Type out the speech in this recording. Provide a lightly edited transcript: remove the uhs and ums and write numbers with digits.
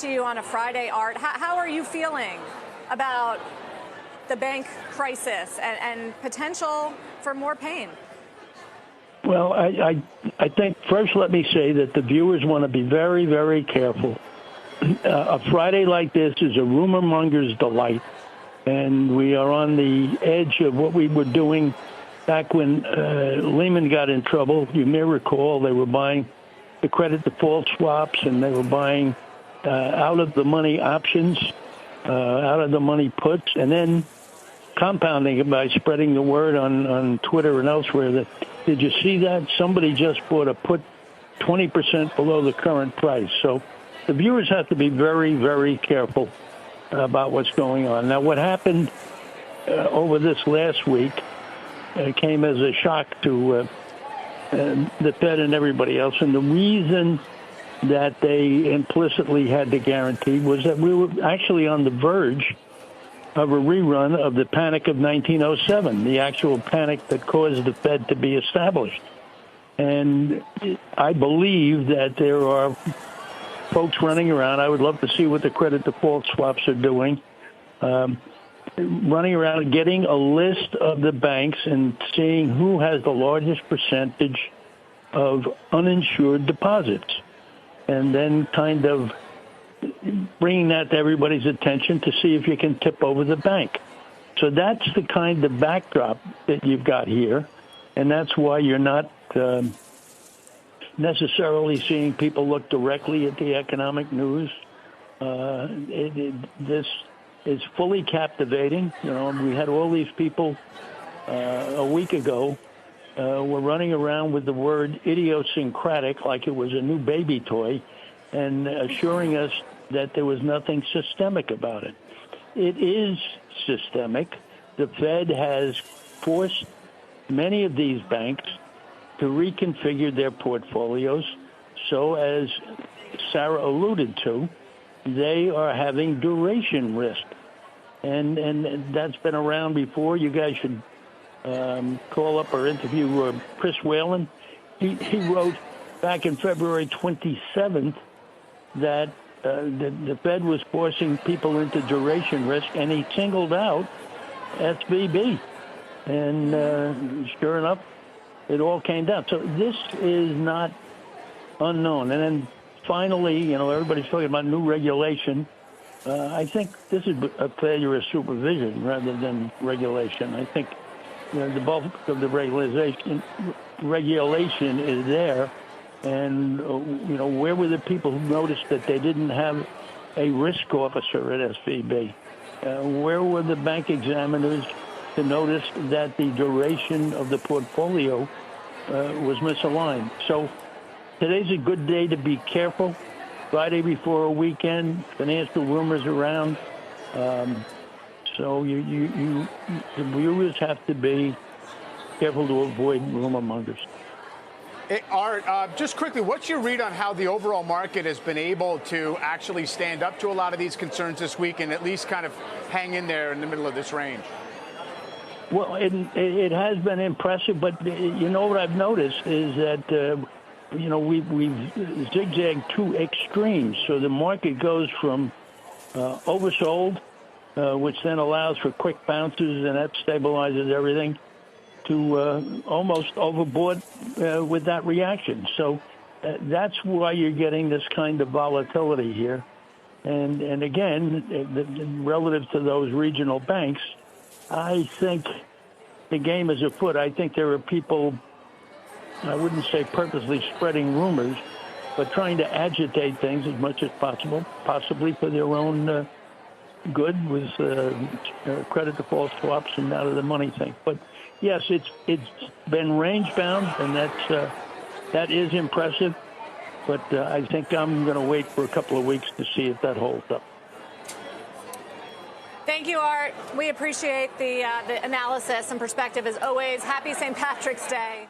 to you on a Friday, Art. How are you feeling about the bank crisis and potential for more pain? Well, I think first let me say that the viewers want to be very, very careful. A Friday like this is a rumor monger's delight, and we are on the edge of what we were doing back when Lehman got in trouble. You may recall they were buying the credit default swaps, and they were buying out-of-the-money options, out-of-the-money puts, and then compounding it by spreading the word on Twitter and elsewhere that, did you see that? Somebody just bought a put 20% below the current price. So the viewers have to be very, very careful about what's going on. Now, what happened over this last week came as a shock to the Fed and everybody else. And the reason that they implicitly had to guarantee was that we were actually on the verge of a rerun of the panic of 1907, the actual panic that caused the Fed to be established. And I believe that there are folks running around. I would love to see what the credit default swaps are doing, running around and getting a list of the banks and seeing who has the largest percentage of uninsured deposits, and then kind of bringing that to everybody's attention to see if you can tip over the bank. So that's the kind of backdrop that you've got here, and that's why you're not necessarily seeing people look directly at the economic news. This is fully captivating. You know, we had all these people a week ago were running around with the word idiosyncratic like it was a new baby toy, and assuring us that there was nothing systemic about it. It is systemic. The Fed has forced many of these banks to reconfigure their portfolios. So as Sarah alluded to, they are having duration risk. And that's been around before. You guys should call up or interview Chris Whalen. He wrote back in February 27th that the Fed was forcing people into duration risk, and he singled out SVB. And sure enough, it all came down. So this is not unknown. And then finally, you know, everybody's talking about new regulation. I think this is a failure of supervision rather than regulation. I think the bulk of the regulation is there. And, you know, where were the people who noticed that they didn't have a risk officer at SVB? Where were the bank examiners to notice that the duration of the portfolio was misaligned? So today's a good day to be careful. Friday before a weekend, financial rumors around. So the viewers have to be careful to avoid rumor mongers. Art, just quickly, what's your read on how the overall market has been able to actually stand up to a lot of these concerns this week and at least kind of hang in there in the middle of this range? Well, it has been impressive, but you know what I've noticed is that, you know, we've zigzagged two extremes. So the market goes from oversold, which then allows for quick bounces, and that stabilizes everything, to almost overboard with that reaction. So that's why you're getting this kind of volatility here. And again, relative to those regional banks, I think the game is afoot. I think there are people, I wouldn't say purposely spreading rumors, but trying to agitate things as much as possible, possibly for their own good with credit default swaps and out of the money thing. But yes, it's been range bound, and that is impressive. But I think I'm going to wait for a couple of weeks to see if that holds up. Thank you, Art. We appreciate the analysis and perspective as always. Happy St. Patrick's Day.